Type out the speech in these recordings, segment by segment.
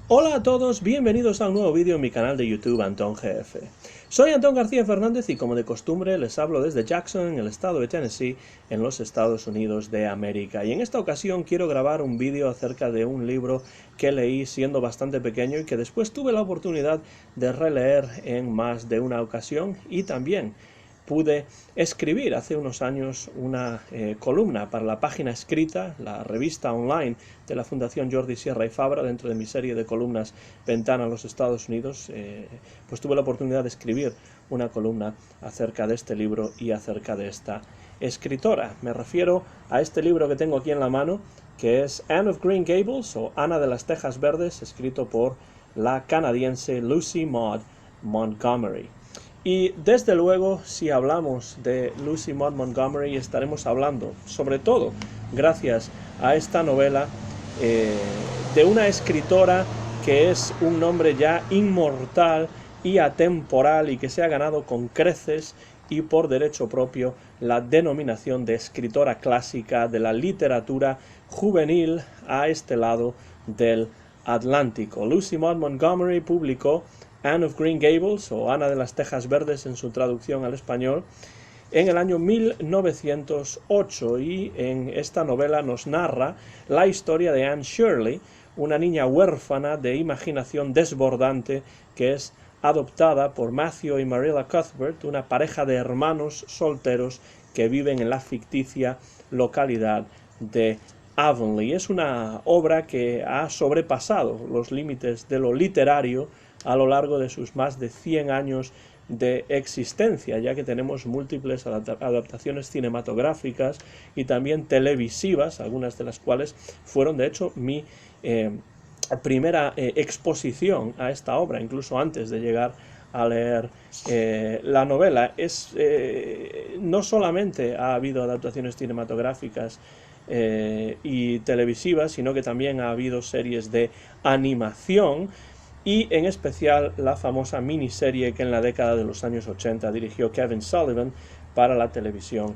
Hola a todos, bienvenidos a un nuevo vídeo en mi canal de YouTube Antón GF. Soy Antón García Fernández y como de costumbre les hablo desde Jackson, en el estado de Tennessee, en los Estados Unidos de América. Y en esta ocasión quiero grabar un vídeo acerca de un libro que leí siendo bastante pequeño y que después tuve la oportunidad de releer en más de una ocasión y también pude escribir hace unos años una columna para la página escrita, la revista online de la Fundación Jordi Sierra y Fabra, dentro de mi serie de columnas Ventana a los Estados Unidos, pues tuve la oportunidad de escribir una columna acerca de este libro y acerca de esta escritora. Me refiero a este libro que tengo aquí en la mano, que es Anne of Green Gables, o Ana de las Tejas Verdes, escrito por la canadiense Lucy Maud Montgomery. Y desde luego, si hablamos de Lucy Maud Montgomery, estaremos hablando, sobre todo gracias a esta novela, de una escritora que es un nombre ya inmortal y atemporal y que se ha ganado con creces y por derecho propio la denominación de escritora clásica de la literatura juvenil a este lado del Atlántico. Lucy Maud Montgomery publicó Anne of Green Gables, o Ana de las Tejas Verdes en su traducción al español, en el año 1908, y en esta novela nos narra la historia de Anne Shirley, una niña huérfana de imaginación desbordante que es adoptada por Matthew y Marilla Cuthbert, una pareja de hermanos solteros que viven en la ficticia localidad de Avonlea. Es una obra que ha sobrepasado los límites de lo literario a lo largo de sus más de 100 años de existencia, ya que tenemos múltiples adaptaciones cinematográficas y también televisivas, algunas de las cuales fueron de hecho mi primera exposición a esta obra, incluso antes de llegar a leer la novela. No solamente ha habido adaptaciones cinematográficas y televisivas, sino que también ha habido series de animación, y en especial la famosa miniserie que en la década de los años 80 dirigió Kevin Sullivan para la televisión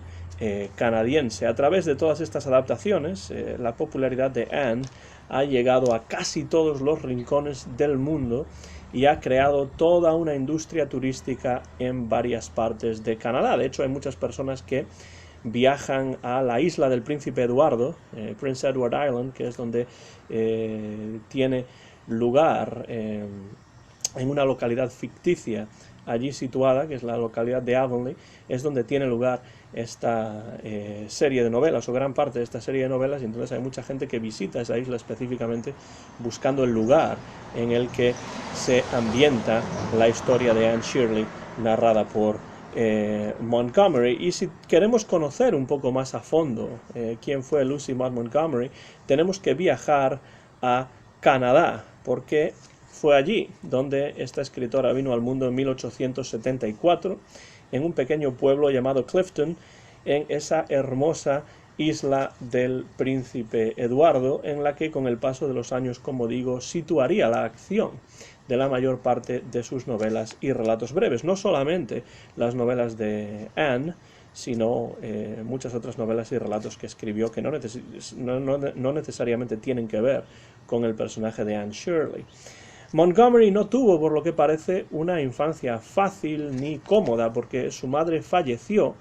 canadiense. A través de todas estas adaptaciones, la popularidad de Anne ha llegado a casi todos los rincones del mundo y ha creado toda una industria turística en varias partes de Canadá. De hecho, hay muchas personas que viajan a la isla del Príncipe Eduardo, Prince Edward Island, que es donde tiene lugar en una localidad ficticia allí situada, que es la localidad de Avonlea, es donde tiene lugar esta serie de novelas, o gran parte de esta serie de novelas, y entonces hay mucha gente que visita esa isla específicamente buscando el lugar en el que se ambienta la historia de Anne Shirley, narrada por Montgomery. Y si queremos conocer un poco más a fondo quién fue Lucy Maud Montgomery, tenemos que viajar a Canadá, porque fue allí donde esta escritora vino al mundo en 1874, en un pequeño pueblo llamado Clifton, en esa hermosa isla del Príncipe Eduardo, en la que con el paso de los años, como digo, situaría la acción de la mayor parte de sus novelas y relatos breves. No solamente las novelas de Anne, sino muchas otras novelas y relatos que escribió que no necesariamente tienen que ver con el personaje de Anne Shirley. Montgomery no tuvo, por lo que parece, una infancia fácil ni cómoda, porque su madre falleció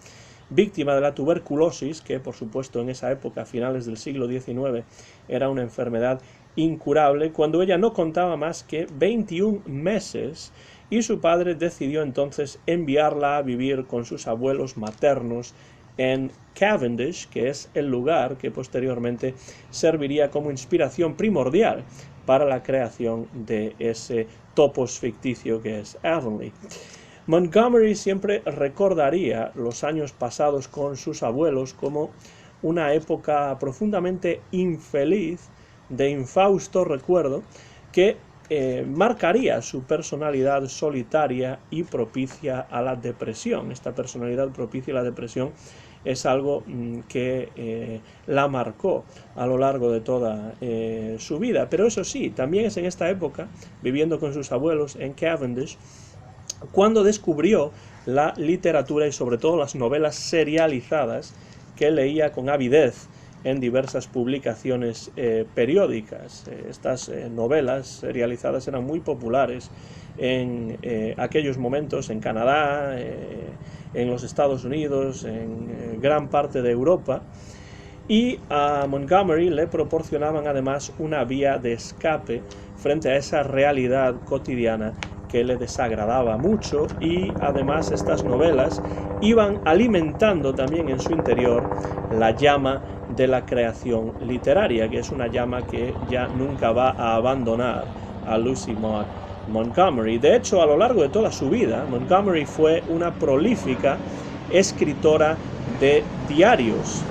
víctima de la tuberculosis, que por supuesto en esa época, a finales del siglo XIX, era una enfermedad incurable, cuando ella no contaba más que 21 meses, y su padre decidió entonces enviarla a vivir con sus abuelos maternos en Cavendish, que es el lugar que posteriormente serviría como inspiración primordial para la creación de ese topos ficticio que es Avonlea. Montgomery siempre recordaría los años pasados con sus abuelos como una época profundamente infeliz, de infausto recuerdo, que marcaría su personalidad solitaria y propicia a la depresión. Esta personalidad propicia a la depresión es algo que la marcó a lo largo de toda su vida. Pero eso sí, también es en esta época, viviendo con sus abuelos en Cavendish, cuando descubrió la literatura y sobre todo las novelas serializadas que leía con avidez en diversas publicaciones periódicas. Estas novelas serializadas eran muy populares en aquellos momentos en Canadá, en los Estados Unidos, en gran parte de Europa, y a Montgomery le proporcionaban además una vía de escape frente a esa realidad cotidiana que le desagradaba mucho, y además estas novelas iban alimentando también en su interior la llama de la creación literaria, que es una llama que ya nunca va a abandonar a Lucy Maud Montgomery. De hecho, a lo largo de toda su vida, Montgomery fue una prolífica escritora de diarios.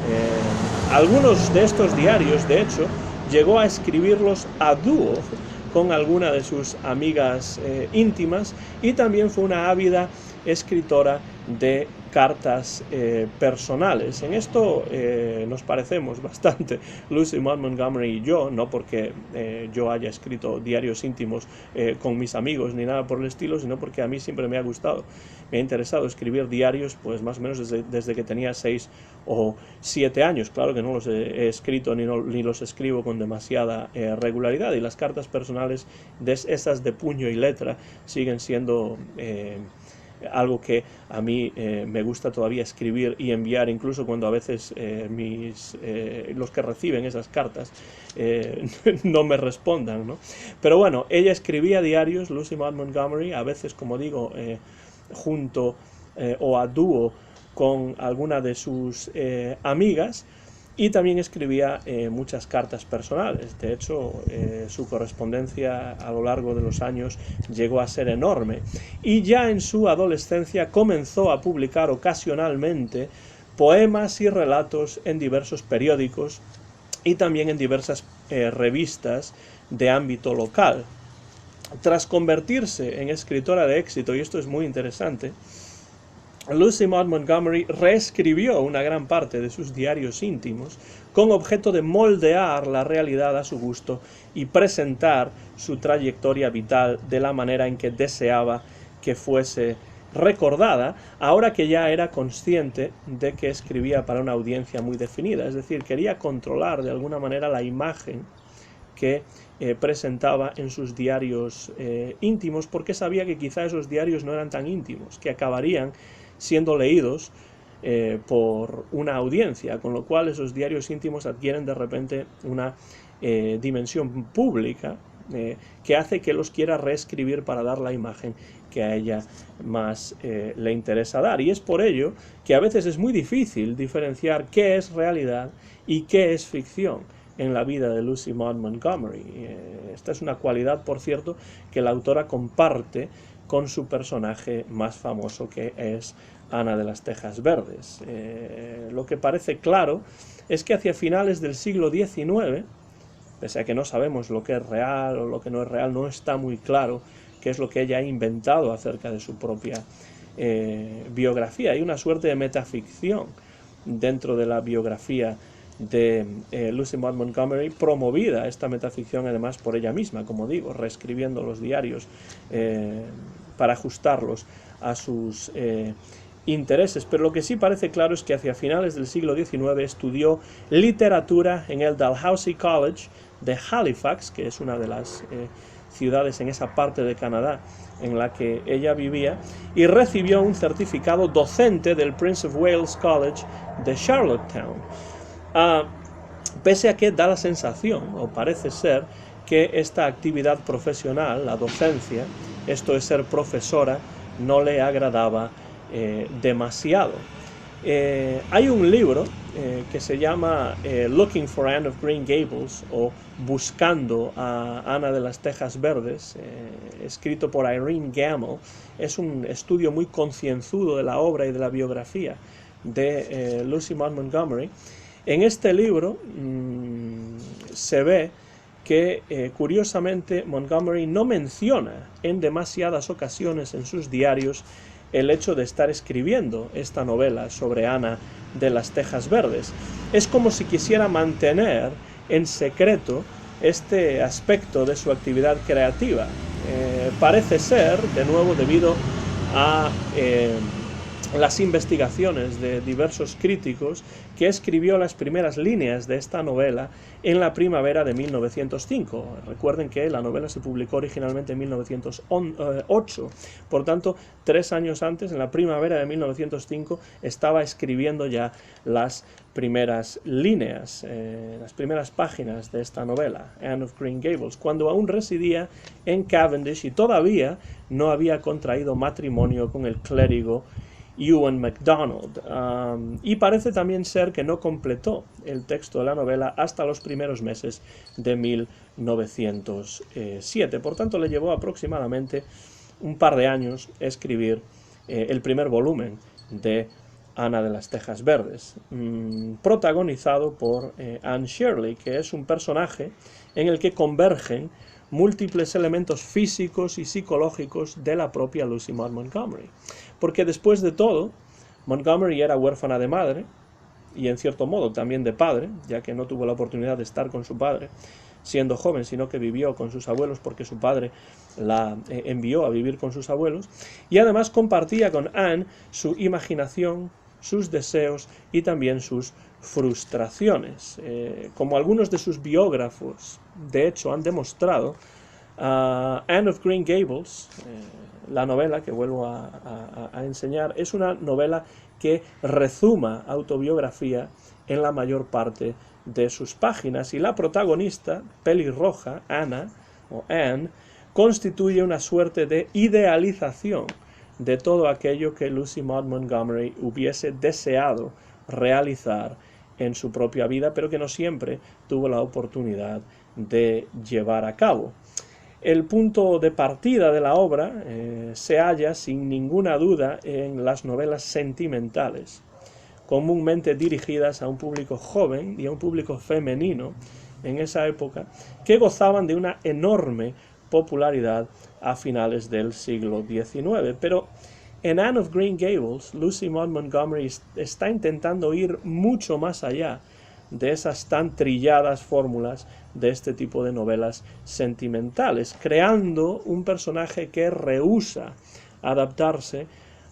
Algunos de estos diarios, de hecho, llegó a escribirlos a dúo con alguna de sus amigas íntimas, y también fue una ávida escritora de cartas personales. En esto nos parecemos bastante Lucy Maud Montgomery y yo, no porque yo haya escrito diarios íntimos con mis amigos ni nada por el estilo, sino porque a mí siempre me ha gustado, me ha interesado escribir diarios, pues más o menos desde que tenía 6 o 7 años. Claro que no los he escrito ni los escribo con demasiada regularidad, y las cartas personales, esas de puño y letra, siguen siendo algo que a mí me gusta todavía escribir y enviar, incluso cuando a veces los que reciben esas cartas no me respondan, ¿no? Pero bueno, ella escribía diarios, Lucy Maud Montgomery, a veces, como digo, junto o a dúo con alguna de sus amigas, y también escribía muchas cartas personales. De hecho, su correspondencia a lo largo de los años llegó a ser enorme, y ya en su adolescencia comenzó a publicar ocasionalmente poemas y relatos en diversos periódicos y también en diversas revistas de ámbito local. Tras convertirse en escritora de éxito, y esto es muy interesante, Lucy Maud Montgomery reescribió una gran parte de sus diarios íntimos con objeto de moldear la realidad a su gusto y presentar su trayectoria vital de la manera en que deseaba que fuese recordada, ahora que ya era consciente de que escribía para una audiencia muy definida. Es decir, quería controlar de alguna manera la imagen que presentaba en sus diarios íntimos, porque sabía que quizá esos diarios no eran tan íntimos, que acabarían siendo leídos por una audiencia, con lo cual esos diarios íntimos adquieren de repente una dimensión pública que hace que los quiera reescribir para dar la imagen que a ella más le interesa dar. Y es por ello que a veces es muy difícil diferenciar qué es realidad y qué es ficción en la vida de Lucy Maud Montgomery. Esta es una cualidad, por cierto, que la autora comparte con su personaje más famoso, que es Ana de las Tejas Verdes. Lo que parece claro es que hacia finales del siglo XIX, pese a que no sabemos lo que es real o lo que no es real, no está muy claro qué es lo que ella ha inventado acerca de su propia biografía. Hay una suerte de metaficción dentro de la biografía de Lucy Maud Montgomery, promovida esta metaficción además por ella misma, como digo, reescribiendo los diarios para ajustarlos a sus intereses. Pero lo que sí parece claro es que hacia finales del siglo XIX estudió literatura en el Dalhousie College de Halifax, que es una de las ciudades en esa parte de Canadá en la que ella vivía, y recibió un certificado docente del Prince of Wales College de Charlottetown. Pese a que da la sensación, o parece ser, que esta actividad profesional, la docencia, esto es ser profesora, no le agradaba demasiado. Hay un libro que se llama Looking for Anne of Green Gables, o Buscando a Ana de las Tejas Verdes, escrito por Irene Gamble. Es un estudio muy concienzudo de la obra y de la biografía de Lucy Maud Montgomery. En este libro se ve que, curiosamente, Montgomery no menciona en demasiadas ocasiones en sus diarios el hecho de estar escribiendo esta novela sobre Ana de las Tejas Verdes. Es como si quisiera mantener en secreto este aspecto de su actividad creativa. Parece ser, de nuevo, debido a las investigaciones de diversos críticos, que escribió las primeras líneas de esta novela en la primavera de 1905. Recuerden que la novela se publicó originalmente en 1908, por tanto, 3 años antes, en la primavera de 1905, estaba escribiendo ya las primeras líneas, las primeras páginas de esta novela, Anne of Green Gables, cuando aún residía en Cavendish y todavía no había contraído matrimonio con el clérigo Ewan MacDonald, y parece también ser que no completó el texto de la novela hasta los primeros meses de 1907. Por tanto, le llevó aproximadamente un par de años escribir el primer volumen de Ana de las Tejas Verdes, protagonizado por Anne Shirley, que es un personaje en el que convergen múltiples elementos físicos y psicológicos de la propia Lucy Maud Montgomery. Porque después de todo, Montgomery era huérfana de madre, y en cierto modo también de padre, ya que no tuvo la oportunidad de estar con su padre siendo joven, sino que vivió con sus abuelos porque su padre la envió a vivir con sus abuelos, y además compartía con Anne su imaginación, sus deseos y también sus frustraciones. Como algunos de sus biógrafos de hecho han demostrado, Anne of Green Gables, la novela que vuelvo a enseñar, es una novela que rezuma autobiografía en la mayor parte de sus páginas, y la protagonista, pelirroja, Anna, o Anne, constituye una suerte de idealización de todo aquello que Lucy Maud Montgomery hubiese deseado realizar en su propia vida, pero que no siempre tuvo la oportunidad de llevar a cabo. El punto de partida de la obra se halla sin ninguna duda en las novelas sentimentales, comúnmente dirigidas a un público joven y a un público femenino en esa época, que gozaban de una enorme popularidad a finales del siglo XIX. Pero en Anne of Green Gables, Lucy Maud Montgomery está intentando ir mucho más allá de esas tan trilladas fórmulas de este tipo de novelas sentimentales, creando un personaje que rehúsa adaptarse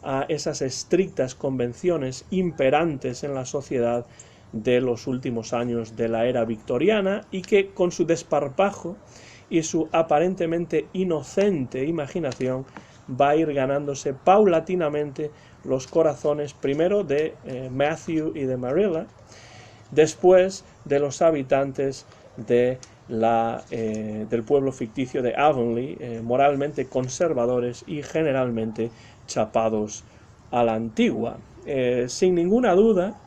a esas estrictas convenciones imperantes en la sociedad de los últimos años de la era victoriana, y que con su desparpajo y su aparentemente inocente imaginación va a ir ganándose paulatinamente los corazones, primero de Matthew y de Marilla, después de los habitantes de del pueblo ficticio de Avonlea, moralmente conservadores y generalmente chapados a la antigua. Sin ninguna duda,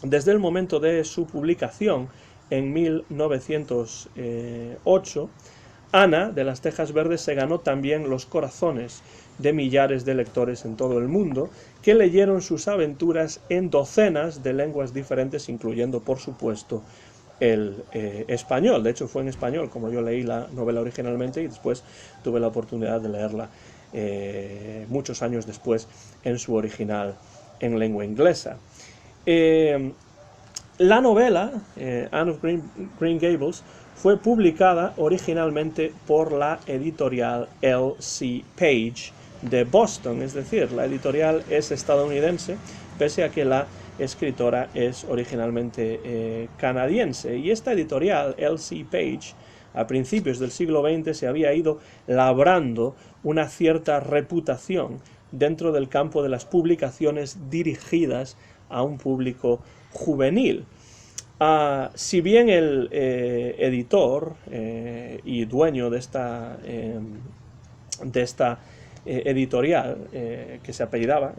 desde el momento de su publicación en 1908, Ana de las Tejas Verdes se ganó también los corazones de millares de lectores en todo el mundo, que leyeron sus aventuras en docenas de lenguas diferentes, incluyendo, por supuesto, el español. De hecho, fue en español como yo leí la novela originalmente, y después tuve la oportunidad de leerla muchos años después en su original en lengua inglesa. La novela, Anne of Green Gables, fue publicada originalmente por la editorial L.C. Page de Boston, es decir, la editorial es estadounidense, pese a que la escritora es originalmente canadiense. Y esta editorial, L.C. Page, a principios del siglo XX se había ido labrando una cierta reputación dentro del campo de las publicaciones dirigidas a un público juvenil. Si bien el editor y dueño de esta editorial, que se apellidaba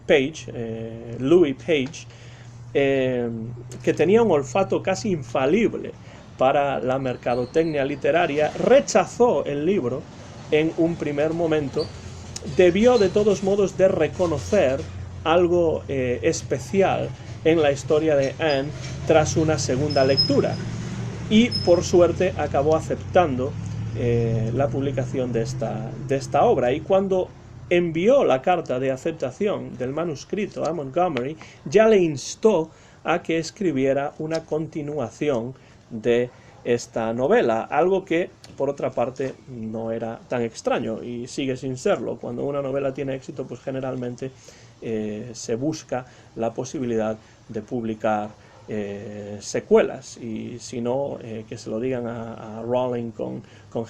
Page, Louis Page, que tenía un olfato casi infalible para la mercadotecnia literaria, rechazó el libro en un primer momento, debió de todos modos de reconocer algo especial en la historia de Anne tras una segunda lectura, y por suerte acabó aceptando la publicación de esta obra. Y cuando envió la carta de aceptación del manuscrito a Montgomery, ya le instó a que escribiera una continuación de esta novela, algo que por otra parte no era tan extraño y sigue sin serlo. Cuando una novela tiene éxito, pues generalmente se busca la posibilidad de publicar secuelas, y si no, que se lo digan a Rowling con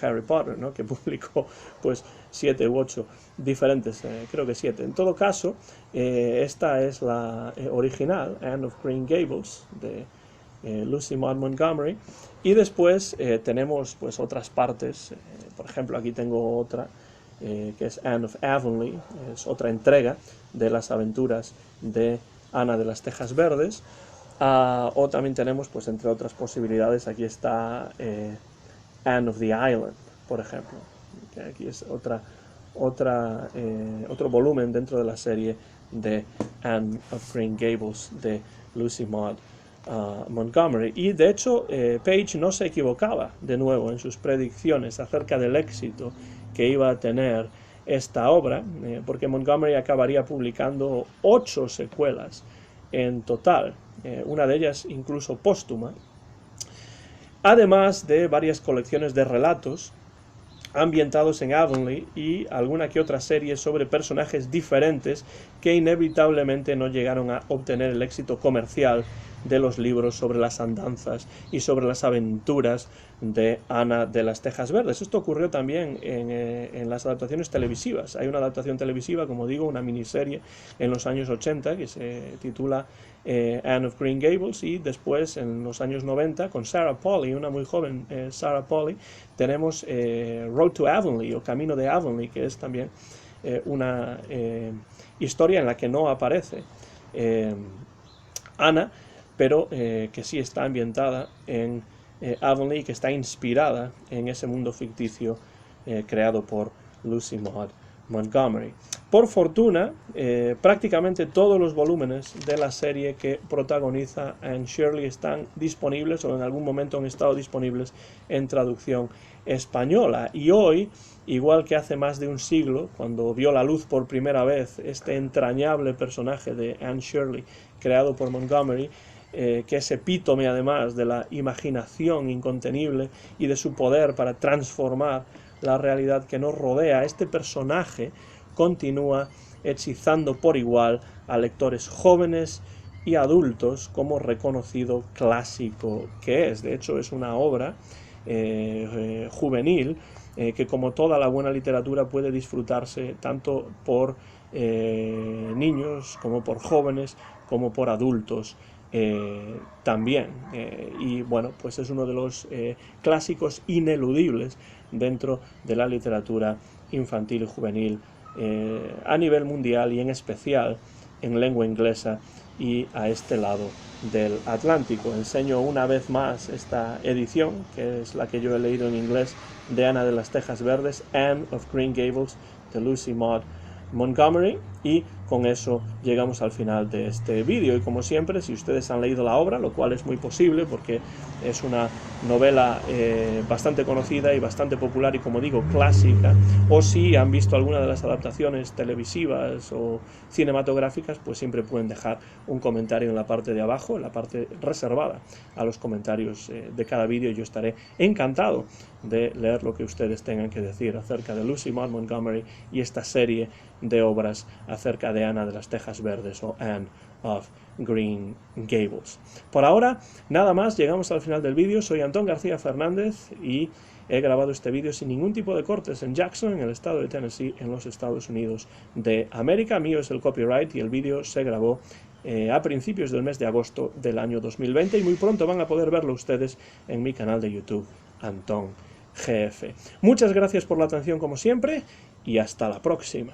Harry Potter, ¿no? Que publicó pues 7 u 8 diferentes, creo que 7. En todo caso, esta es la original, Anne of Green Gables, de Lucy Maud Montgomery, y después tenemos pues otras partes, por ejemplo aquí tengo otra, que es Anne of Avonlea, es otra entrega de las aventuras de Ana de las Tejas Verdes. O también tenemos, pues entre otras posibilidades, aquí está Anne of the Island, por ejemplo, que aquí es otro volumen dentro de la serie de Anne of Green Gables de Lucy Maud Montgomery. Y de hecho Page no se equivocaba de nuevo en sus predicciones acerca del éxito que iba a tener esta obra, porque Montgomery acabaría publicando 8 secuelas en total, una de ellas incluso póstuma, además de varias colecciones de relatos ambientados en Avonlea y alguna que otra serie sobre personajes diferentes que inevitablemente no llegaron a obtener el éxito comercial de los libros sobre las andanzas y sobre las aventuras de Ana de las Tejas Verdes. Esto ocurrió también en las adaptaciones televisivas. Hay una adaptación televisiva, como digo, una miniserie en los años 80 que se titula Anne of Green Gables, y después en los años 90 con Sarah Polley, una muy joven Sarah Polley, tenemos Road to Avonlea o Camino de Avonlea, que es también una historia en la que no aparece Ana, pero que sí está ambientada en Avonlea, que está inspirada en ese mundo ficticio creado por Lucy Maud Montgomery. Por fortuna, prácticamente todos los volúmenes de la serie que protagoniza Anne Shirley están disponibles, o en algún momento han estado disponibles en traducción española. Y hoy, igual que hace más de un siglo, cuando vio la luz por primera vez este entrañable personaje de Anne Shirley, creado por Montgomery, que es epítome además de la imaginación incontenible y de su poder para transformar la realidad que nos rodea, este personaje continúa hechizando por igual a lectores jóvenes y adultos como reconocido clásico que es. De hecho, es una obra juvenil que, como toda la buena literatura, puede disfrutarse tanto por niños como por jóvenes como por adultos también, y bueno, pues es uno de los clásicos ineludibles dentro de la literatura infantil y juvenil a nivel mundial, y en especial en lengua inglesa y a este lado del Atlántico. Enseño una vez más esta edición, que es la que yo he leído en inglés, de Ana de las Tejas Verdes, Anne of Green Gables, de Lucy Maud Montgomery, y con eso llegamos al final de este vídeo. Y como siempre, si ustedes han leído la obra, lo cual es muy posible porque es una novela bastante conocida y bastante popular y, como digo, clásica, o si han visto alguna de las adaptaciones televisivas o cinematográficas, pues siempre pueden dejar un comentario en la parte de abajo, en la parte reservada a los comentarios de cada vídeo. Yo estaré encantado de leer lo que ustedes tengan que decir acerca de Lucy Maud Montgomery y esta serie de obras acerca de Ana de las Tejas Verdes, o Anne of Green Gables. Por ahora, nada más, llegamos al final del vídeo. Soy Antón García Fernández y he grabado este vídeo sin ningún tipo de cortes en Jackson, en el estado de Tennessee, en los Estados Unidos de América. Mío es el copyright y el vídeo se grabó a principios del mes de agosto del año 2020, y muy pronto van a poder verlo ustedes en mi canal de YouTube, Antón GF. Muchas gracias por la atención como siempre y hasta la próxima.